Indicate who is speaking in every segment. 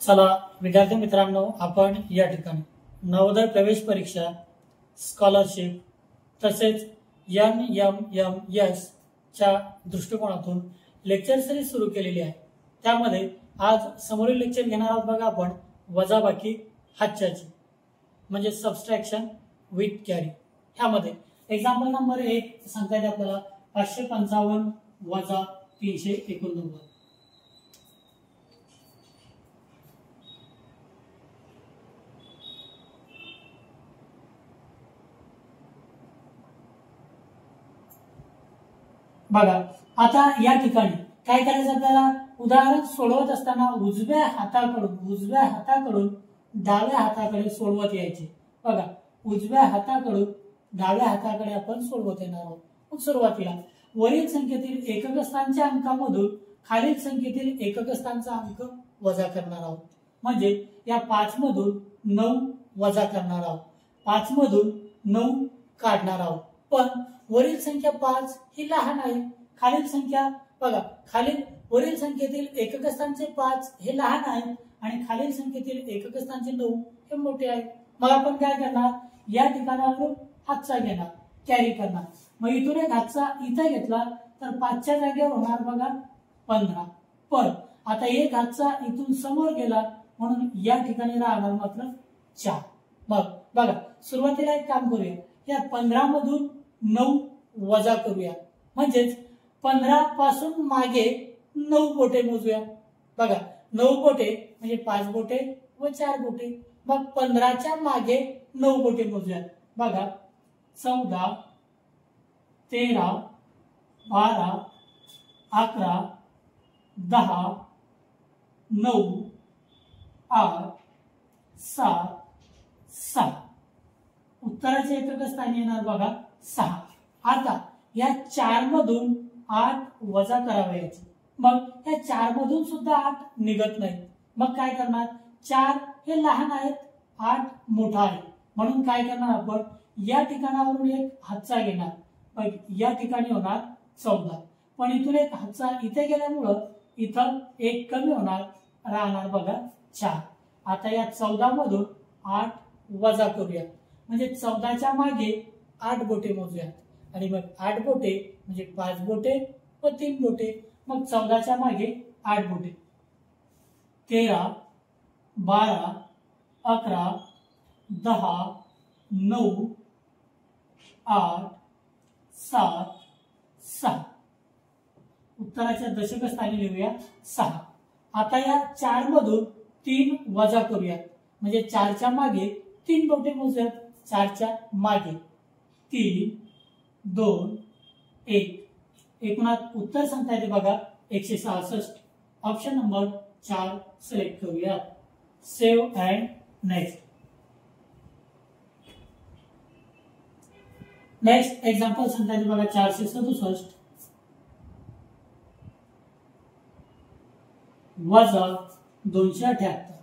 Speaker 1: चला विद्यार्थी मित्रांनो, आपण या ठिकाणी नवोदय प्रवेश परीक्षा, स्कॉलरशिप तसेच NMMS च्या दृष्टिकोनातून लेक्चर सिरीज सुरू केलेली आहे। त्यामध्ये आज समोरील लेक्चर घेणार आहोत बघा आपण वजाबाकी हातच्याची म्हणजे सबट्रॅक्शन विथ कॅरी। ह्यामध्ये एक्झाम्पल नंबर 1 सांगता येते आपल्याला 555 वजा 389। बघा आता या ठिकाणी काय करायचं आपल्याला, उदाहरण सोडवत असताना उजव्या हाताकडून डाव्या हाताकडे सोडवत यायचे। बघा उजव्या हाताकडून डाव्या हाताकडे आपण सोडवत येणार आहोत। मग सुरुवातीला वरील संख्येतील एकक स्थानच्या अंकामधून खालील संख्येतील एकक स्थानचा अंक वजा करणार आहोत। म्हणजे या 5 मधून 9 वजा करणार आहोत, 5 मधून 9 काढणार आहोत। पण वरील संख्या 5 ही लहान आहे, खालील संख्या बघा, वरील संख्येतील एकक स्थानचे 5 हे लहान आहे आणि खालील संख्येतील एकक स्थानचे 9 हे मोठे आहे। मग आपण काय करणार, या ठिकाणावरून हातचा घेणार, कॅरी करणार। मग इथून एक हातचा इथे घेतला तर 5 च्या जागेवर होणार बघा 15। पण आता एक हातचा इथून समोर गेला म्हणून या ठिकाणी राहणार मात्र 4। मग बघा सुरुवातीला एक काम करूया, या 15 मधून 9 वजा करूया। म्हणजेच 15 पासून मागे 9 बोटे मोजूया। बघा 9 बोटे म्हणजे 5 बोटे व 4 बोटे। मग 15 च्या मागे 9 बोटे मोजूया। बघा 14 13 12 11 10 9 8 7 6। उत्तराचे एकक स्थानी येणार बघा 6। आता या 4 मधून 8 वजा करावयाचे। मग या 4 मधून सुद्धा 8 निघत नाही। मग काय करणार, 4 हे लहान आहेत, 8 मोठा आहे, म्हणून काय करणार आपण, या ठिकाणावरून एक हातचा घेणार। मग या ठिकाणी होणार 14। पण इथून एक हातचा इथे गेल्यामुळं इथं एक कमी होणार, राहणार बघा 4। आता या 14 मधून 8 वजा करूया। म्हणजे 14 च्या मागे 8 बोटे मोजूया आणि मग 8 बोटे म्हणजे 5 बोटे व 3 बोटे। मग 14 च्या मागे 8 बोटे, 13 12 11 10 9 8 7 6। उत्तराच्या दशक स्थानी लिहूया 6। आता या 4 मधून 3 वजा करूया। म्हणजे 4 च्या मागे 3 बोटे मोजूया। 4 च्या मागे 3 2 1। एकूणात उत्तर सांगता येते बघा 166। ऑप्शन नंबर 4 सिलेक्ट करूया। Save and next. Next example सांगता येते बघा 467 वजा 278।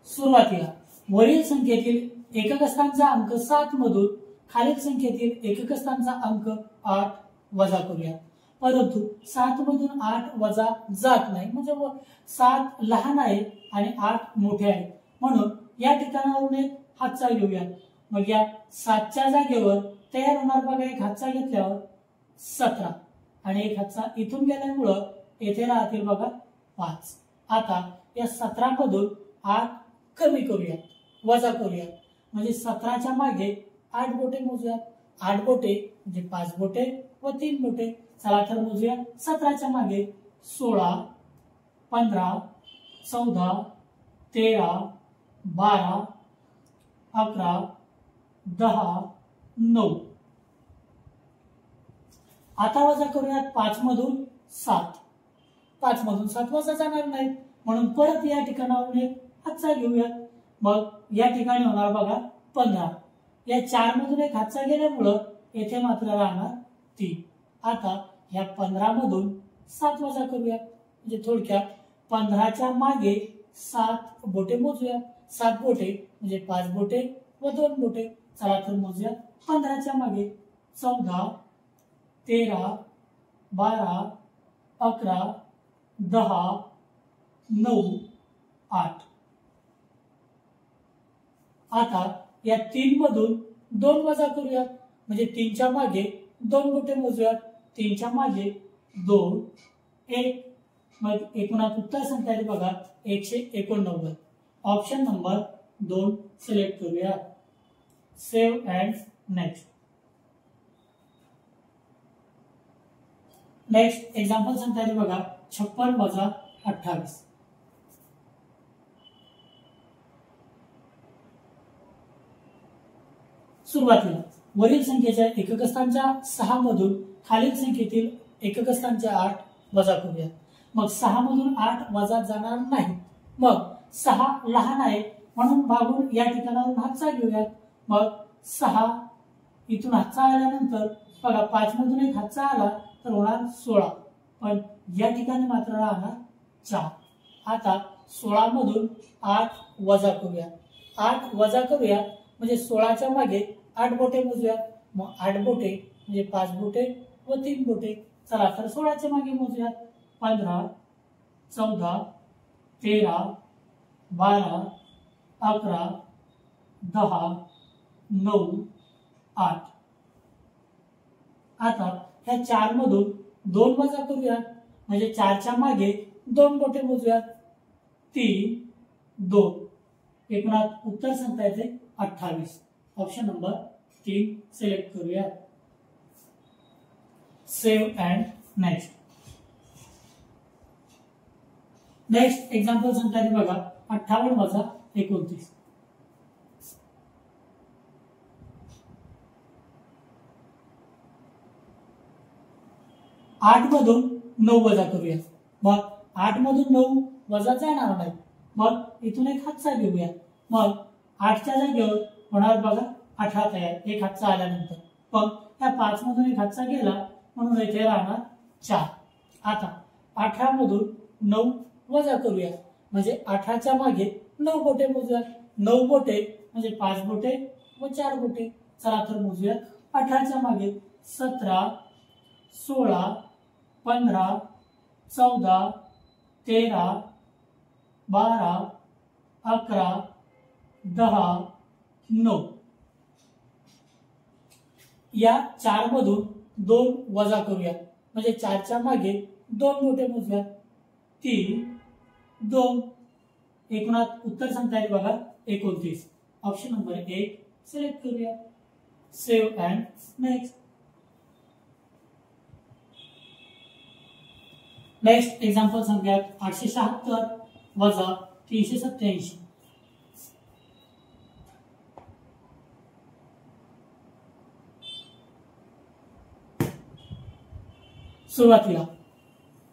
Speaker 1: सुरुवातीला वरील संख्येतील एकक स्थानचा अंक 7 मधून खालील संख्येतील एकक स्थानचा अंक 8 वजा करूया। परंतु 7 मधून 8 वजा जात नाही, म्हणजे 7 लहान आहे आणि 8 मोठे आहे, म्हणून या ठिकाणावरून एक हातचा घेऊया। मग या 7 च्या जागेवर तयार होणार बघा, एक हातचा घेतल्यावर 17 आणि एक हातचा इथून गेल्यामुळं येथे राहतील बघा 5। आता या 17 मधून 8 कमी करूया, वजा करूया। म्हणजे 17 च्या मागे 8 बोटे मोजूया। 8 बोटे म्हणजे 5 बोटे व 3 बोटे। चला तर मोजूया। 17 च्या मागे 16 15 14 13 12 11 10 9। आता वजा करूयात 5 मधून 7। 5 मधून 7 वजा जाणार नाही, म्हणून परत या ठिकाणावरून एक हातचा घेऊया। मग या ठिकाणी होणार बघा 15। या 4 मधून एक हातचा गेल्यामुळं येथे मात्र राहणार 3। आता या 15 मधून 7 वजा करूया। म्हणजे थोडक्यात 15 च्या मागे 7 बोटे मोजूया। 7 बोटे म्हणजे 5 बोटे व 2 बोटे। चला तर मोजूया। 15 च्या मागे 14 13 12 11 10, 9, 8. आता या 3 मधून 2 वजा करूयात, म्हणजे 3च्या मागे 2 बोटे मोजूयात. 3च्या मागे 2, 1. मग एकूणात उत्तर संख्या आहे बघा 189. ऑप्शन नंबर 2 सिलेक्ट करूया. Save and next. Next example संख्या आहे बघा 56 वजा 28. सुरुवातीला वरील संख्येच्या एकक स्थानाच्या 6 मधून खालील संख्येतील एकक स्थानाच्या 8 वजा करूया. मग 6 मधून 8 वजा जाणार नाही. मग 6 लहान आहे म्हणून भागून या ठिकाणावरून हातचा घेऊयात. मग 6 इथून हातचा आल्यानंतर बघा 5 मधून एक हातचा आला तर होणार 16, पण या ठिकाणी मात्र राहणार 4. आता 16 मधून 8 वजा करूया. 8 वजा करूया म्हणजे 16च्या मागे 8 बोटे मोजूयात. मग 8 बोटे म्हणजे 5 बोटे व 3 बोटे. चला तर 16च्या मागे मोजूयात. 15, 14, 13, 12, 11, 10, 9, 8. आता ह्या 4 मधून 2 वजा करूयात, म्हणजे 4च्या मागे 2 बोटे मोजूयात. 3, 2. एकूणात उत्तर संख्या येते 28. ऑप्शन नंबर 3 सिलेक्ट करूया. Save and next. Next example संख्या आहे बघा 58 वजा 29. आठ मधून 9 वजा करूया. मग 8 मधून 9 वजा जाणार नाही. मग इथून एक हातचा घेऊया. मग 8च्या जागेवर होणार बघा 18 तयार, एक हातचा आल्यानंतर. मग त्या 5 मधून एक हातचा गेला म्हणून इथे राहणार 4. आता 18 मधून 9 वजा करूया, म्हणजे 18च्या मागे 9 बोटे मोजूयात. 9 बोटे म्हणजे 5 बोटे व 4 बोटे. चला तर मोजूयात. 18च्या मागे 17, 16, 15, 14, 13, 12, 11, 10, 9. या 4 मधून 2 वजा करूया, म्हणजे 4च्या मागे 2 बोटे मोजूयात. 3, 2. एकूणात उत्तर संख्या आहे बघा 29. ऑप्शन नंबर 1 सिलेक्ट करूया. Save and next. Next example संख्या 876 वजा 387. सुरुवातीला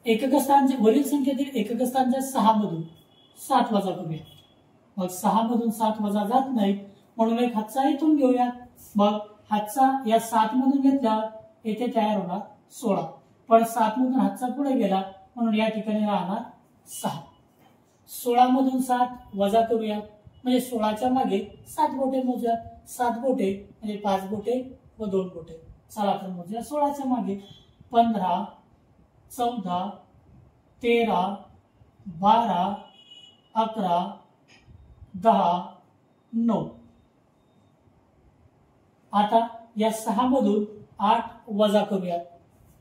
Speaker 1: एकक स्थानाच्या वरील संख्येतील एकक स्थानाच्या 6 मधून 7 वजा करूया. मग 6 मधून 7 वजा जात नाही म्हणून एक हातचा इथून घेऊया. मग हातचा या 7 मधून घेतल्यावर येथे तयार होणार 16, पण 7 मधून हातचा पुढे गेला म्हणून या ठिकाणी राहणार 6. 16 मधून 7 वजा करूया, म्हणजे 16च्या मागे 7 बोटे मोजूयात. 7 बोटे म्हणजे 5 बोटे व 2 बोटे. चला तर मोजूया. 16च्या मागे 15, 14, 13, 12, 11, 10, 9. आता या 6 मधून 8 वजा करूयात,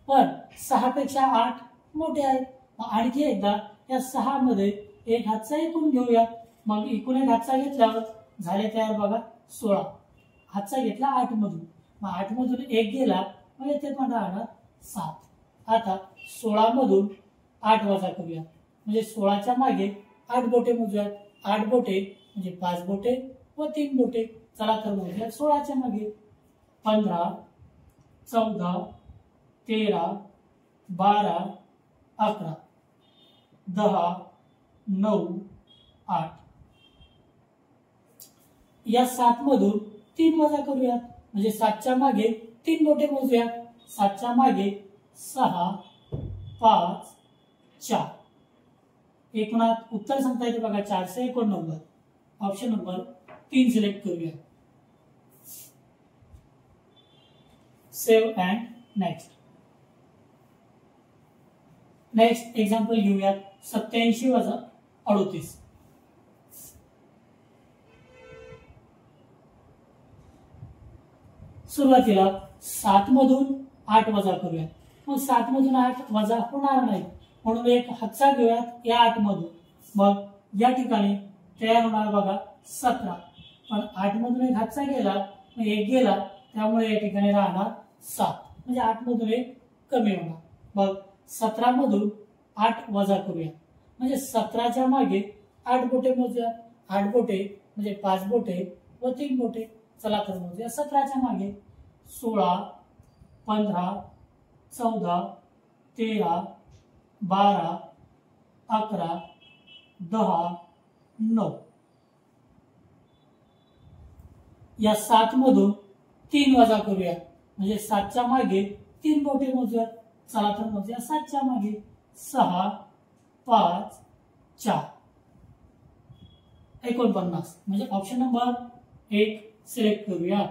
Speaker 1: पण 6 पेक्षा 8 मोठे आहेत. आणखी एकदा या 6 मध्ये एक हातचा एकूण घेऊया. मग एकूण एक हातचा घेतल्यावर झाले तयार बघा 16. हातचा घेतला 8 मधून, मग 8 मधून एक गेला मग येथे पण राहणार 7. आता 16 मधून 8 वजा करूया, म्हणजे 16च्या मागे 8 बोटे मोजूयात. 8 बोटे म्हणजे 5 बोटे व 3 बोटे. चला तर मोजूया. 16च्या मागे 15, 14, 13, 12, 11, 10, 9, 8. या 7 मधून 3 वजा करूयात, म्हणजे 7च्या मागे 3 बोटे मोजूयात. 7च्या मागे 6, 5, 4. एकूणात उत्तर सांगता येते बघा 489. ऑप्शन नंबर 3 सिलेक्ट करूया. Save and next. Next example घेऊयात 87 वजा 38. सुरुवातीला 7 मधून 8 वजा करूयात. मग 7 मधून 8 वजा होणार नाही म्हणून एक हातचा घेऊयात या 8 मधून. मग या ठिकाणी तयार होणार बघा 17. पण 8 मधून एक हातचा गेला मग एक गेला त्यामुळे या ठिकाणी राहणार 7 म्हणजे 8 मधून एक कमी होणार. मग 17 मधून 8 वजा करूया म्हणजे 17च्या मागे 8 बोटे मोजूया. 8 बोटे म्हणजे 5 बोटे व 3 बोटे. चला तर मोजूया. 17च्या मागे 16, 15, 14, 13, 12, 11, 10, 9. या 7 मधून 3 वजा करूया म्हणजे 7च्या मागे 3 बोटे मोजूया. चला तर मोजूया. 7च्या मागे 6, 5, 4, 49 म्हणजे ऑप्शन नंबर 1 सिलेक्ट करूया.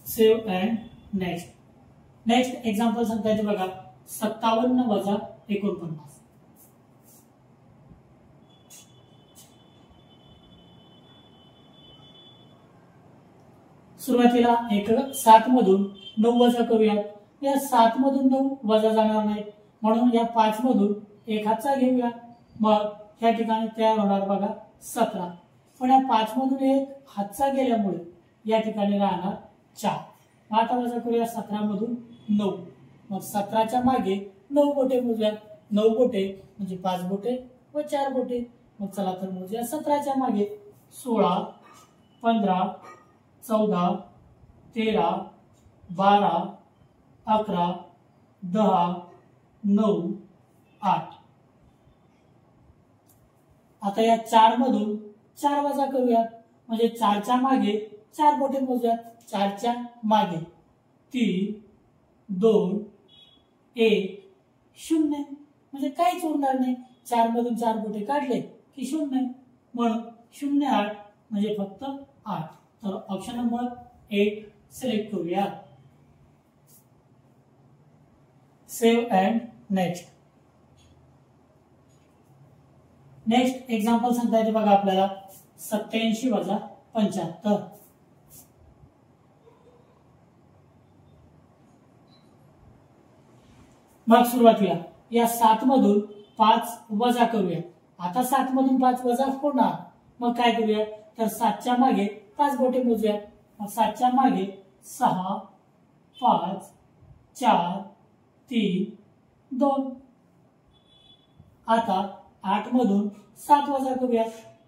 Speaker 1: Save and next. Next example सांगता येते बघा 57 वजा 49. सुरुवातीला 7 मधून 9 वजा करूया. या 7 मधून 9 वजा जाणार नाही म्हणून या 5 मधून एक हातचा घेऊया. मग या ठिकाणी तयार होणार बघा 17. पण या 5 मधून एक हातचा गेल्यामुळे या ठिकाणी राहणार 4. आता वजा करूया 17 मधून 9. मग 17च्या मागे 9 बोटे मोजूया. 9 बोटे म्हणजे 5 बोटे व 4 बोटे. मग चला तर मोजूया. 17च्या मागे 16, 15, 14, 13, 12, 11, 10, 9, 8. आता या 4 मधून 4 वजा करूयात म्हणजे 4च्या मागे 4 बोटे मोजूयात. 4च्या मागे 3, 2, 1, 0 म्हणजे काहीच उरणार नाही. 4 मधून 4 बोटे काढले की 0 म्हणून 0, 8 म्हणजे फक्त 8. तर ऑप्शन नंबर 1 सिलेक्ट करूया. Save and next. Next example सांगता येते बघा आपल्याला 87 वजा 75. मग सुरुवातीला या 7 मधून 5 वजा करूया. आता 7 मधून 5 वजा होणार मग काय करूया तर 7च्या मागे 5 बोटे मोजूया. मग 7च्या मागे 6, 5, 4, 3, 2. आता 8 मधून 7 वजा करूया.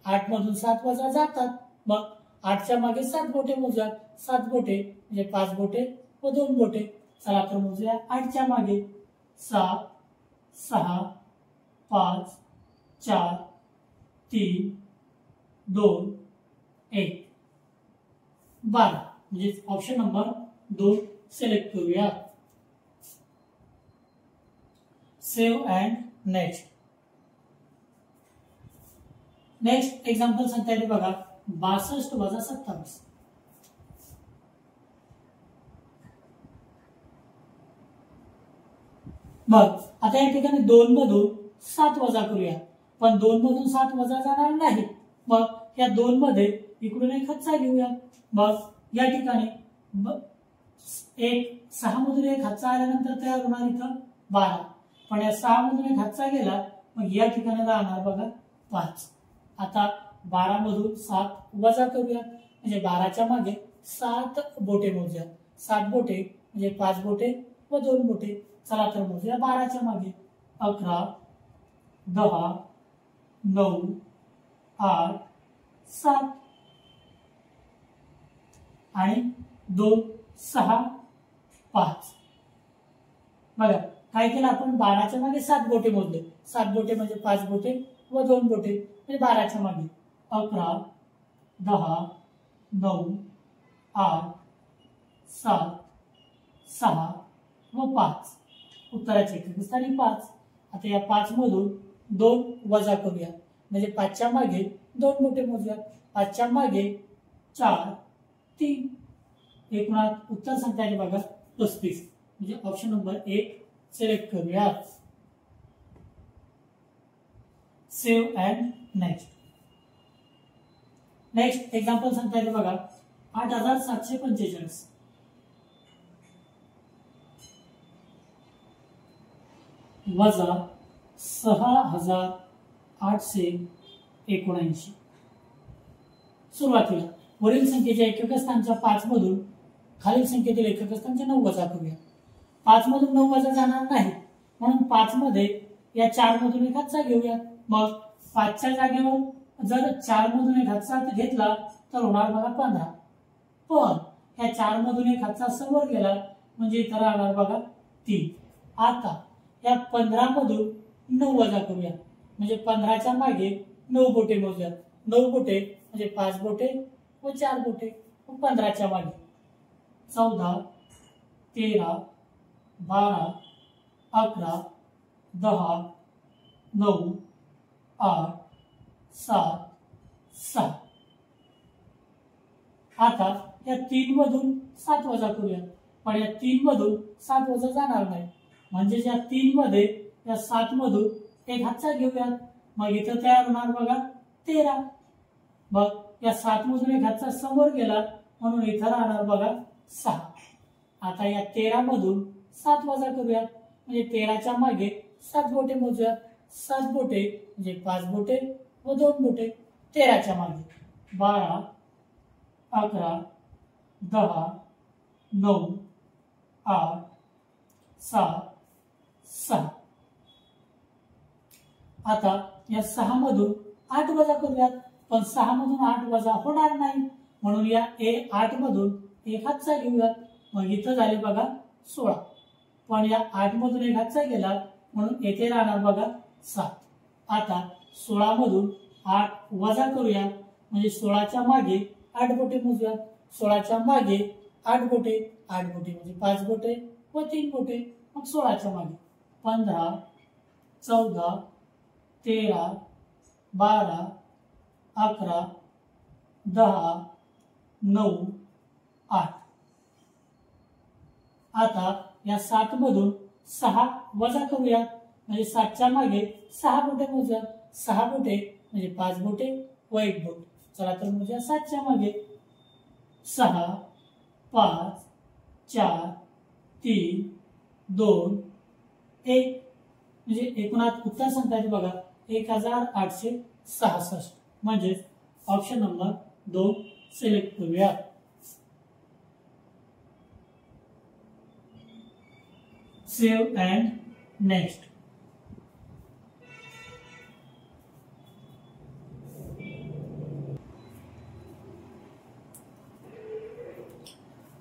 Speaker 1: 8 मधून 7 वजा जातात मग 8च्या मागे 7 बोटे मोजूया. 7 बोटे म्हणजे 5 बोटे व 2 बोटे. चला तर मोजूया. 8च्या मागे 7, 6, 5, 4, 3, 2, 1, 12 म्हणजे ऑप्शन नंबर 2 सिलेक्ट करूया. Save and next. Next example सांगता येते बघा 62 वजा 27. मग आता या ठिकाणी 2 मधून 7 वजा करूया. पण 2 मधून 7 वजा जाणार नाही. मग या 2 मध्ये इकडून एक हातचा घेऊया. मग या ठिकाणी 6 मधून एक हातचा आल्यानंतर तयार होणार इथं 12. पण या 6 मधून एक हातचा गेला मग या ठिकाणी राहणार बघा 5. आता 12 मधून 7 वजा करूया म्हणजे 12च्या मागे 7 बोटे मोजूया. 7 बोटे म्हणजे 5 बोटे व 2 बोटे. चला तर मोजूया. 12च्या मागे 11, 10, 9, 8, 7 आणि 2, 6, 5. बघा काय केलं आपण 12च्या मागे 7 बोटे मोजले. 7 बोटे म्हणजे 5 बोटे व 2 बोटे म्हणजे 12च्या मागे 11, 10, 9, 8, 7, 6 व 5. उत्तराचे स्थानी 5. आता या 5 मधून 2 वजा करूया म्हणजे 5च्या मागे 2 बोटे मोजूया. 5च्या मागे 4, 3. एकूणात उत्तर सांगता येते बघा 35. म्हणजे ऑप्शन नंबर 1 सिलेक्ट करूया. Save and next. Next example सांगता येईल बघा. 8745 वजा 6879. सुरुवातीला वरील संख्येच्या एकक स्थानच्या 5 मधून खालील संख्येतील एकक स्थानच्या 9 वजा करूया. 5 मधून 9 वजा जाणार नाही म्हणून 5 मध्ये या 4 मधून एक हातचा घेऊया. मग 5च्या जागेवर जर 4 मधून एक हातचा घेतला तर होणार बघा 15. पण या 4 मधून एक हातचा समोर गेला म्हणजे इथं राहणार बघा 3. आता या 15 मधून 9 वजा करूया म्हणजे 15च्या मागे 9 बोटे मोजूया. 9 बोटे म्हणजे 5 बोटे व 4 बोटे. 15च्या मागे 14 13 12 11 10 9 8 7 6. आता या 3 मधून 7 वजा करूया पण या 3 मधून 7 वजा जाणार नाही म्हणजे या 3 मध्ये या 7 मधून एक हातचा घेऊया. मग इथं तयार होणार बघा 13. मग या 7 मधून एक हातचा समोर गेला म्हणून इथं राहणार बघा 6. आता या 13 मधून 7 वजा करूया म्हणजे 13च्या मागे 7 बोटे मोजूया. 7 बोटे म्हणजे 5 बोटे व 2 बोटे. 13च्या मागे 12 11 10 9 8 7 6. आता या 6 मधून 8 वजा करूयात पण 6 मधून 8 वजा होणार नाही म्हणून या 8 मधून एक हातचा घेऊयात. मग इथं झाले बघा 16. पण या 8 मधून एक हातचा गेला म्हणून येथे राहणार बघा 7. आता 16 मधून 8 वजा करूया म्हणजे 16च्या मागे 8 बोटे मोजूयात. 16च्या मागे 8 बोटे. 8 बोटे म्हणजे 5 बोटे व 3 बोटे. मग 16च्या मागे 15 14 13 12 11 10 9 8. आता या 7 मधून 6 वजा करूया म्हणजे 7च्या मागे 6 बोटे मोजूया. 6 बोटे म्हणजे 5 बोटे व 1 बोट. चला तर मोजूया 7च्या मागे 6 5 4 3 2 1 म्हणजे एकूणात उत्तर सांगता येते बघा 1866 म्हणजे ऑप्शन नंबर 2 सिलेक्ट करूया. Save and next.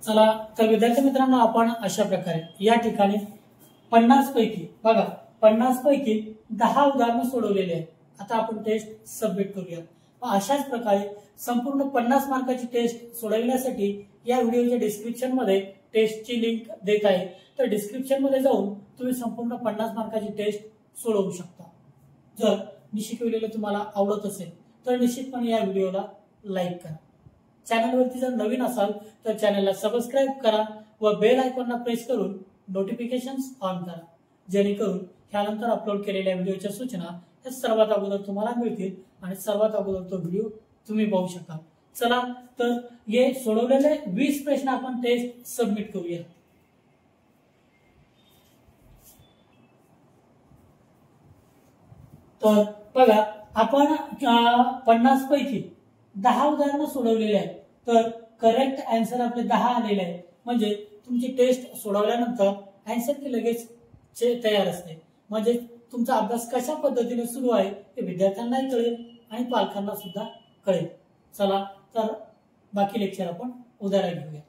Speaker 1: चला तर विद्यार्थी मित्रांनो आपण अशा प्रकारे या ठिकाणी 50 पैकी बघा 50 पैकी 10 उदाहरणं सोडवलेली आहेत. आता आपण टेस्ट सबमिट करूया. अशाच प्रकारे संपूर्ण 50 मार्काची टेस्ट सोडवण्यासाठी या व्हिडिओच्या डिस्क्रिप्शन मध्ये टेस्टची लिंक देत आहे. तर डिस्क्रिप्शन मध्ये जाऊन तुम्ही संपूर्ण 50 मार्काची टेस्ट सोडवू शकता. जर मी शिकवलेलं तुम्हाला आवडत असेल तर निश्चितपणे या व्हिडिओला लाईक करा. चॅनलवरती जर नवीन असाल तर चॅनलला सबस्क्राईब करा व बेल आयकॉनला प्रेस करून नोटिफिकेशन्स ऑन करा जेणेकरून ह्यानंतर अपलोड केलेल्या व्हिडिओच्या सूचना या सर्वात अगोदर तुम्हाला मिळतील आणि सर्वात अगोदर तो व्हिडिओ तुम्ही पाहू शकाल. चला तर हे सोडवलेले 20 प्रश्न आपण टेस्ट सबमिट करूया. तर बघा आपण 50 पैकी 10 उदाहरणं सोडवलेली आहेत. तर करेक्ट आन्सर आपले 10 आलेले आहेत. म्हणजे तुमची टेस्ट सोडवल्यानंतर आन्सर की लगेच तयार असते. म्हणजे तुमचा अभ्यास कशा पद्धतीने सुरू आहे हे विद्यार्थ्यांनाही कळेल आणि पालकांना सुद्धा कळेल. चला तर बाकी लेक्चर आपण उद्या घेऊया.